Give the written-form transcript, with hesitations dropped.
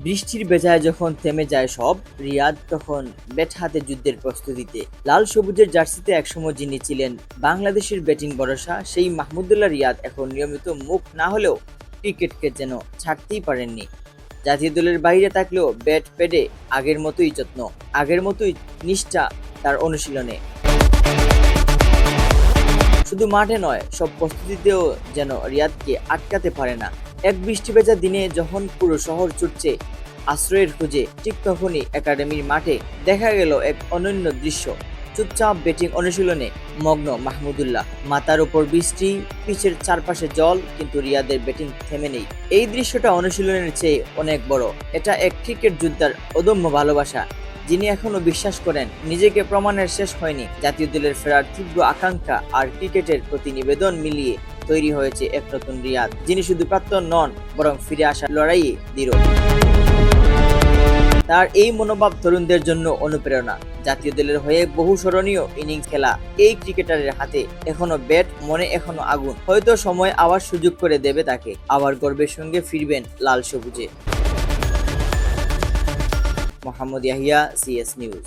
বৃষ্টির বেজায় যখন থেমে যায় সব, রিয়াদ তখন ব্যাট হাতে যুদ্ধের প্রস্তুতিতে। লাল সবুজের জার্সিতে একসময় যিনি ছিলেন বাংলাদেশের ব্যাটিং ভরসা, সেই মাহমুদুল্লাহ রিয়াদ এখন নিয়মিত মুখ না হলেও ক্রিকেটকে যেন ছাড়তেই পারেননি। জাতীয় দলের বাইরে থাকলেও ব্যাট প্যাডে আগের মতোই যত্ন, আগের মতোই নিষ্ঠা তার অনুশীলনে। শুধু মাঠে নয়, সব প্রস্তুতিতেও যেন রিয়াদকে আটকাতে পারে না। এক বৃষ্টি ভেজা দিনে যখন পুরো শহর ছুটছে আশ্রয়ের খুঁজে, ঠিক তখনই একাডেমির মাঠে দেখা গেল এক অনন্য দৃশ্য। চুপচাপ ব্যাটিং অনুশীলনে মগ্ন মাহমুদুল্লাহ, মাথার উপর বৃষ্টি, পিচের চারপাশে জল, কিন্তু রিয়াদের ব্যাটিং থেমে নেই। এই দৃশ্যটা অনুশীলনের চেয়ে অনেক বড়। এটা এক ক্রিকেট যোদ্ধার অদম্য ভালোবাসা, যিনি এখনো বিশ্বাস করেন নিজেকে প্রমাণের শেষ হয়নি। জাতীয় দলের ফেরার তীব্র আকাঙ্ক্ষা আর ক্রিকেটের প্রতি নিবেদন মিলিয়ে তৈরি হয়েছে এক নতুন রিয়াদ, যিনি শুধু প্রাক্তন নন, বরং ফিরে আসার লড়াইয়ে দৃঢ়। তার এই মনোভাব তরুণদের জন্য অনুপ্রেরণা। জাতীয় দলের হয়ে বহু স্মরণীয় ইনিংস খেলা এই ক্রিকেটারের হাতে এখনো ব্যাট, মনে এখনো আগুন। হয়তো সময় আবার সুযোগ করে দেবে তাকে, আবার গর্বের সঙ্গে ফিরবেন লাল সবুজে। Mohammad Yahya, CS news.